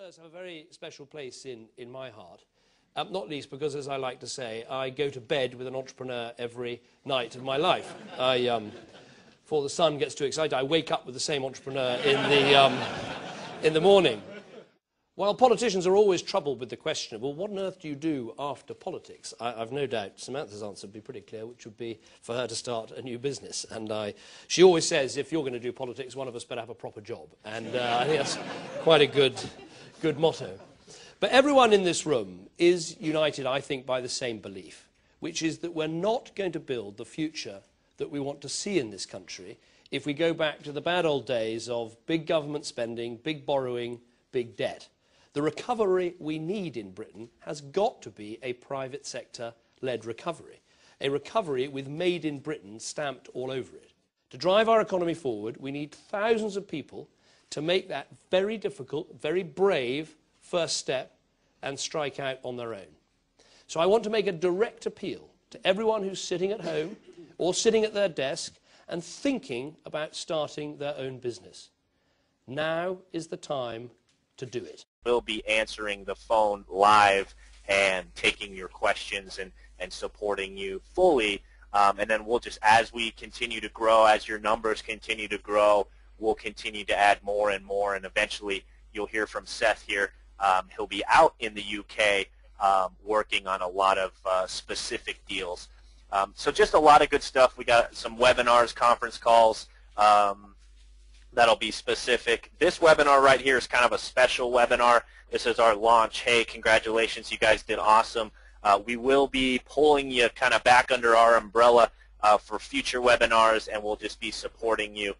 entrepreneurs have a very special place in my heart, not least because, as I like to say, I go to bed with an entrepreneur every night of my life. Before the sun gets too excited, I wake up with the same entrepreneur in the morning. While politicians are always troubled with the question of, well, what on earth do you do after politics? I've no doubt Samantha's answer would be pretty clear, which would be for her to start a new business. And she always says, if you're going to do politics, one of us better have a proper job. And I think that's quite a good motto. But everyone in this room is united, I think, by the same belief, which is that we're not going to build the future that we want to see in this country if we go back to the bad old days of big government spending, big borrowing, big debt. The recovery we need in Britain has got to be a private sector-led recovery, a recovery with Made in Britain stamped all over it. To drive our economy forward, we need thousands of people to make that very difficult, very brave first step and strike out on their own. So I want to make a direct appeal to everyone who's sitting at home or sitting at their desk and thinking about starting their own business. Now is the time to do it. We'll be answering the phone live and taking your questions and supporting you fully. And then we'll just, as we continue to grow, as your numbers continue to grow, we'll continue to add more and more. And eventually you'll hear from Seth here. He'll be out in the UK working on a lot of specific deals. So just a lot of good stuff. We got some webinars, conference calls. That'll be specific. This webinar right here is kind of a special webinar. This is our launch. Hey, congratulations, you guys did awesome. We will be pulling you kind of back under our umbrella for future webinars, and we'll just be supporting you,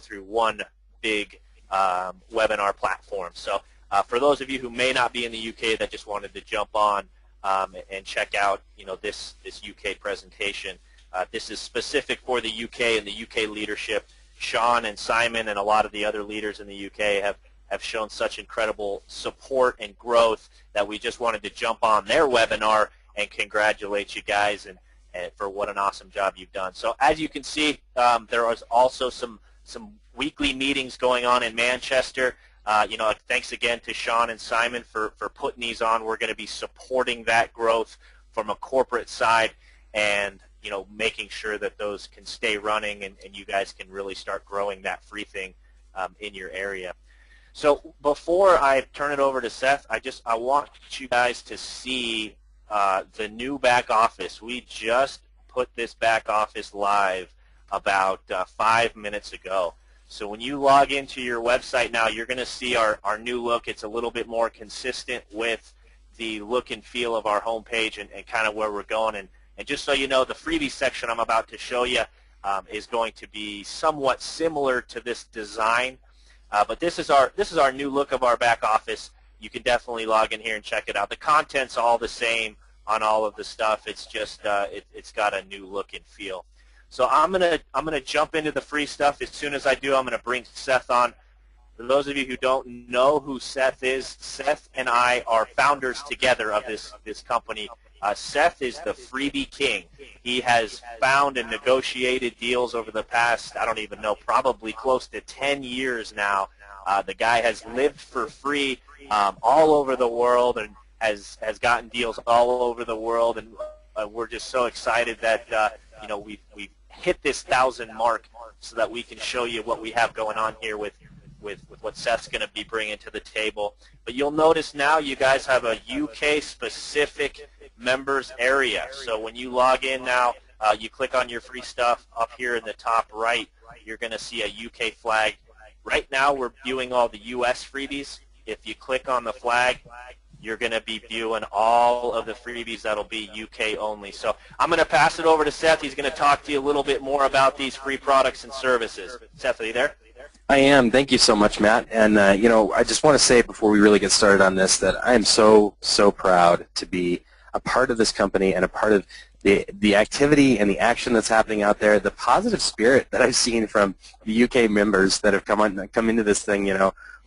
through one big webinar platform. So for those of you who may not be in the UK that just wanted to jump on and check out, this UK presentation, this is specific for the UK and the UK leadership. Sean and Simon and a lot of the other leaders in the UK have shown such incredible support and growth that we just wanted to jump on their webinar and congratulate you guys and for what an awesome job you've done. So as you can see, there is also some weekly meetings going on in Manchester. Thanks again to Sean and Simon for putting these on. We're going to be supporting that growth from a corporate side and making sure that those can stay running and you guys can really start growing that free thing in your area. So before I turn it over to Seth, I want you guys to see the new back office. We just put this back office live about 5 minutes ago. So when you log into your website now, you're going to see our new look. It's a little bit more consistent with the look and feel of our homepage and kind of where we're going. And just so you know, the freebie section I'm about to show you is going to be somewhat similar to this design. But this is our new look of our back office. You can definitely log in here and check it out. The content's all the same on all of the stuff. It's just it's got a new look and feel. So I'm gonna jump into the free stuff. As soon as I do, I'm gonna bring Seth on. For those of you who don't know who Seth is, Seth and I are founders together of this company. Seth is the freebie king. He has found and negotiated deals over the past, I don't even know, probably close to 10 years now. The guy has lived for free all over the world and has gotten deals all over the world. And we're just so excited that we've hit this 1,000 mark so that we can show you what we have going on here with what Seth's going to be bringing to the table. But you'll notice now you guys have a UK-specific members area. So when you log in now, you click on your free stuff up here in the top right, you're going to see a UK flag. Right now we're viewing all the US freebies. If you click on the flag, you're going to be viewing all of the freebies that'll be UK only. So I'm going to pass it over to Seth. He's going to talk to you a little bit more about these free products and services. Seth, are you there? I am. Thank you so much, Matt. And, I just want to say before we really get started on this that I am so proud to be a part of this company and a part of the activity and the action that's happening out there, the positive spirit that I've seen from the UK members that have come into this thing.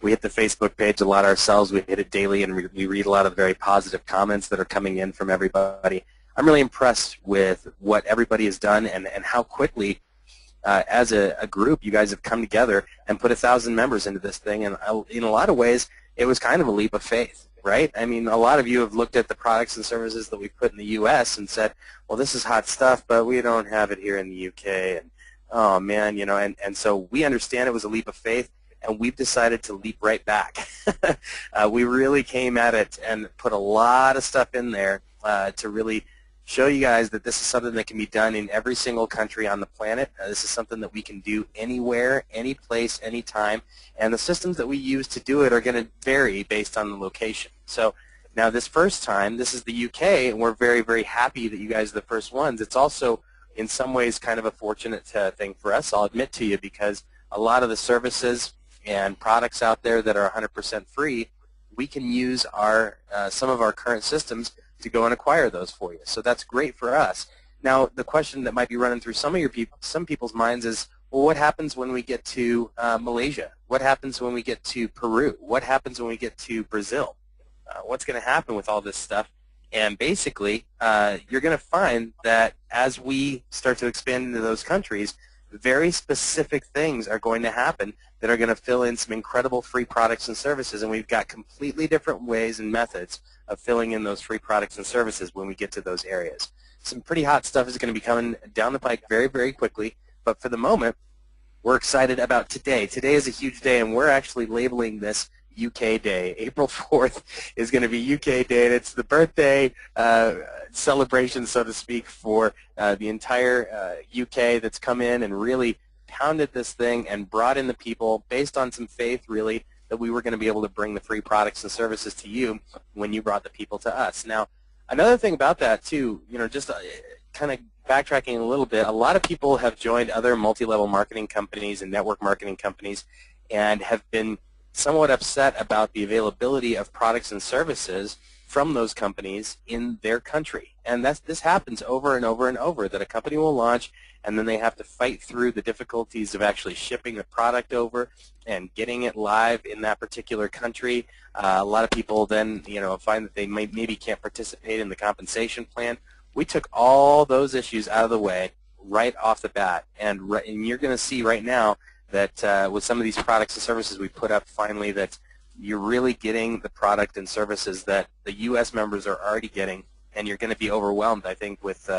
We hit the Facebook page a lot ourselves. We hit it daily, and we read a lot of very positive comments that are coming in from everybody. I'm really impressed with what everybody has done and how quickly as a group, you guys have come together and put 1,000 members into this thing, and in a lot of ways, it was kind of a leap of faith, right? I mean, a lot of you have looked at the products and services that we put in the U.S. and said, well, this is hot stuff, but we don't have it here in the U.K., and oh, man, you know, and so we understand it was a leap of faith, and we've decided to leap right back. We really came at it and put a lot of stuff in there to really show you guys that this is something that can be done in every single country on the planet. This is something that we can do anywhere, any place, anytime, and the systems that we use to do it are going to vary based on the location. So now this first time, this is the UK, and we're very, very happy that you guys are the first ones. It's also in some ways kind of a fortunate thing for us, I'll admit to you, because a lot of the services and products out there that are 100% free, we can use our some of our current systems to go and acquire those for you. So that's great for us. Now, the question that might be running through some people's minds is, well, what happens when we get to Malaysia? What happens when we get to Peru? What happens when we get to Brazil? What's going to happen with all this stuff? And basically, you're going to find that as we start to expand into those countries, very specific things are going to happen that are going to fill in some incredible free products and services, and we've got completely different ways and methods of filling in those free products and services when we get to those areas. Some pretty hot stuff is going to be coming down the pike very, very quickly, but for the moment, we're excited about today. Today is a huge day, and we're actually labeling this UK Day. April 4th is going to be UK Day, and it's the birthday celebration, so to speak, for the entire UK that's come in and really pounded this thing and brought in the people based on some faith, really, that we were going to be able to bring the free products and services to you when you brought the people to us. Now, another thing about that, too, you know, just kind of backtracking a little bit, a lot of people have joined other multi-level marketing companies and network marketing companies and have been somewhat upset about the availability of products and services from those companies in their country. And this happens over and over and over, that a company will launch and then they have to fight through the difficulties of actually shipping the product over and getting it live in that particular country. A lot of people then, you know, find that they maybe can't participate in the compensation plan. We took all those issues out of the way right off the bat, and you're going to see right now that with some of these products and services we put up finally, that you're really getting the product and services that the U.S. members are already getting, and you're going to be overwhelmed, I think, with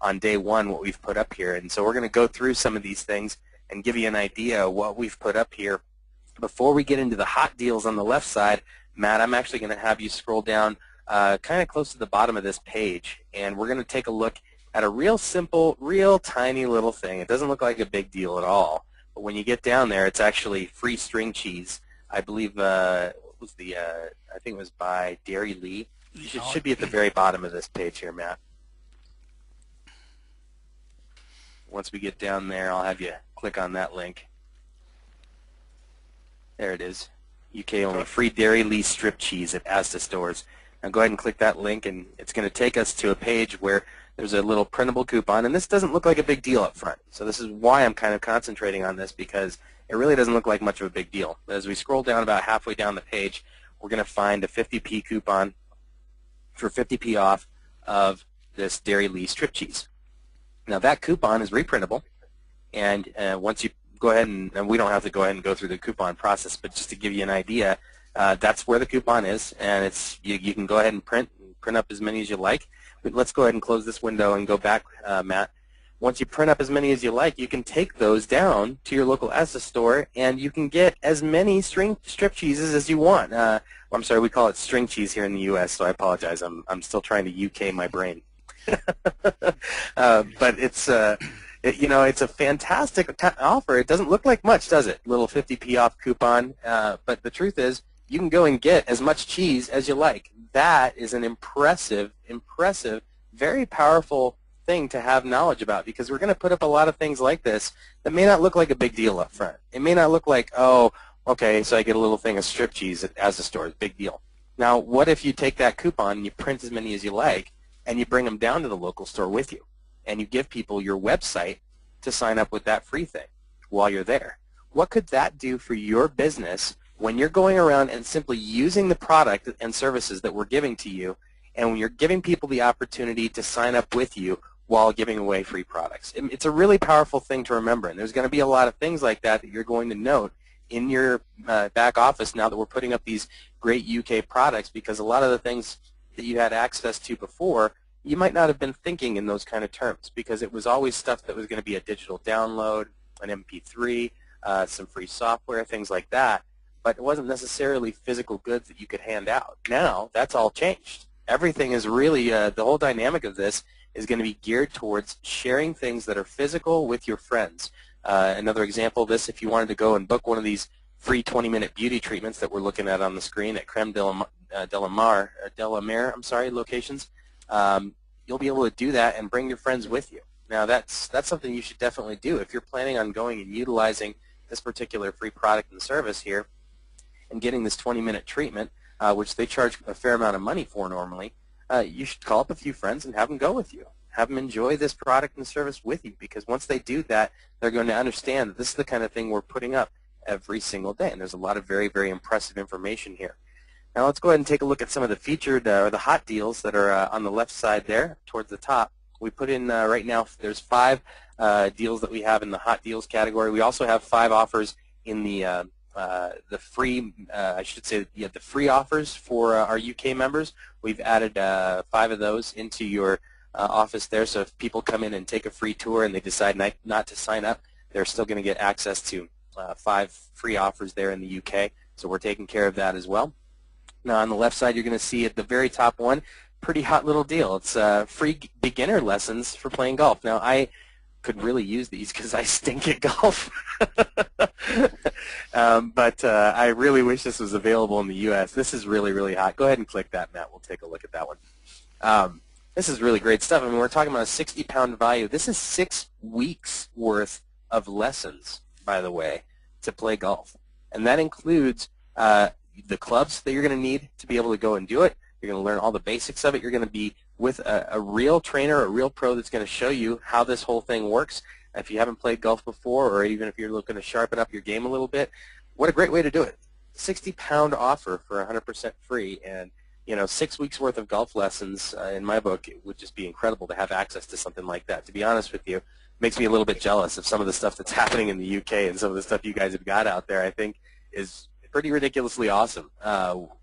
on day one what we've put up here. And so we're going to go through some of these things and give you an idea of what we've put up here. Before we get into the hot deals on the left side, Matt, I'm actually going to have you scroll down kind of close to the bottom of this page, and we're going to take a look at a real simple, real tiny little thing. It doesn't look like a big deal at all, but when you get down there, it's actually free string cheese. I believe what was the I think it was by Dairy Lee. It should be at the very bottom of this page here, Matt. Once we get down there, I'll have you click on that link. There it is. UK only free Dairy Lee strip cheese at Asda stores. Now go ahead and click that link, and it's going to take us to a page where there's a little printable coupon, and this doesn't look like a big deal up front. So this is why I'm kind of concentrating on this, because it really doesn't look like much of a big deal. But as we scroll down about halfway down the page, we're going to find a 50p coupon for 50p off of this Dairy Lee strip cheese. Now that coupon is reprintable, and once you go ahead and we don't have to go ahead and go through the coupon process, but just to give you an idea, that's where the coupon is, and it's you can go ahead and print up as many as you like. But let's go ahead and close this window and go back, Matt. Once you print up as many as you like, you can take those down to your local Asda store, and you can get as many strip cheeses as you want. I'm sorry, we call it string cheese here in the U.S., so I apologize. I'm still trying to UK my brain. But it's you know, it's a fantastic offer. It doesn't look like much, does it? Little 50p off coupon. But the truth is, you can go and get as much cheese as you like. That is an impressive, very powerful thing to have knowledge about, because we're going to put up a lot of things like this that may not look like a big deal up front. It may not look like, oh, okay, so I get a little thing of strip cheese at Asda stores, big deal. Now, what if you take that coupon and you print as many as you like, and you bring them down to the local store with you, and you give people your website to sign up with that free thing while you're there? What could that do for your business when you're going around and simply using the product and services that we're giving to you, and when you're giving people the opportunity to sign up with you while giving away free products. It's a really powerful thing to remember, and there's going to be a lot of things like that that you're going to note in your back office now that we're putting up these great UK products, because a lot of the things that you had access to before, you might not have been thinking in those kind of terms, because it was always stuff that was going to be a digital download, an MP3, some free software, things like that, but it wasn't necessarily physical goods that you could hand out. Now, that's all changed. Everything is really, the whole dynamic of this is going to be geared towards sharing things that are physical with your friends. Another example of this, if you wanted to go and book one of these free 20-minute beauty treatments that we're looking at on the screen at Creme de la Mer locations, you'll be able to do that and bring your friends with you. Now, that's something you should definitely do. If you're planning on going and utilizing this particular free product and service here and getting this 20-minute treatment, which they charge a fair amount of money for normally, you should call up a few friends and have them go with you. Have them enjoy this product and service with you, because once they do that, they're going to understand that this is the kind of thing we're putting up every single day, and there's a lot of very, very impressive information here. Now let's go ahead and take a look at some of the featured or the hot deals that are on the left side there towards the top. We put in right now, there's 5 deals that we have in the hot deals category. We also have 5 offers in the free, the free offers for our UK members. We've added 5 of those into your office there, so if people come in and take a free tour and they decide not to sign up, they're still going to get access to 5 free offers there in the UK, so we're taking care of that as well. Now on the left side, you're going to see at the very top one, pretty hot little deal. It's free beginner lessons for playing golf. Now I could really use these because I stink at golf. But I really wish this was available in the U.S. This is really, really hot. Go ahead and click that, Matt. We'll take a look at that one. This is really great stuff. I mean, we're talking about a 60-pound value. This is 6 weeks worth of lessons, by the way, to play golf. And that includes the clubs that you're going to need to be able to go and do it. You're going to learn all the basics of it. You're going to be with a real trainer, a real pro that's going to show you how this whole thing works. If you haven't played golf before, or even if you're looking to sharpen up your game a little bit, what a great way to do it. 60-pound offer for 100% free, and 6 weeks worth of golf lessons. In my book, it would just be incredible to have access to something like that. To be honest with you, it makes me a little bit jealous of some of the stuff that's happening in the UK, and some of the stuff you guys have got out there, I think, is pretty ridiculously awesome.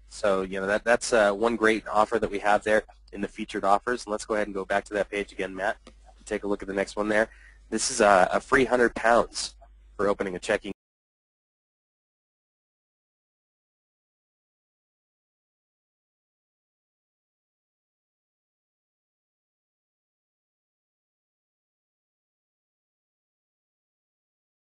So that's one great offer that we have there in the featured offers. And let's go ahead and go back to that page again, Matt, and take a look at the next one there. This is a free 100 pounds for opening a checking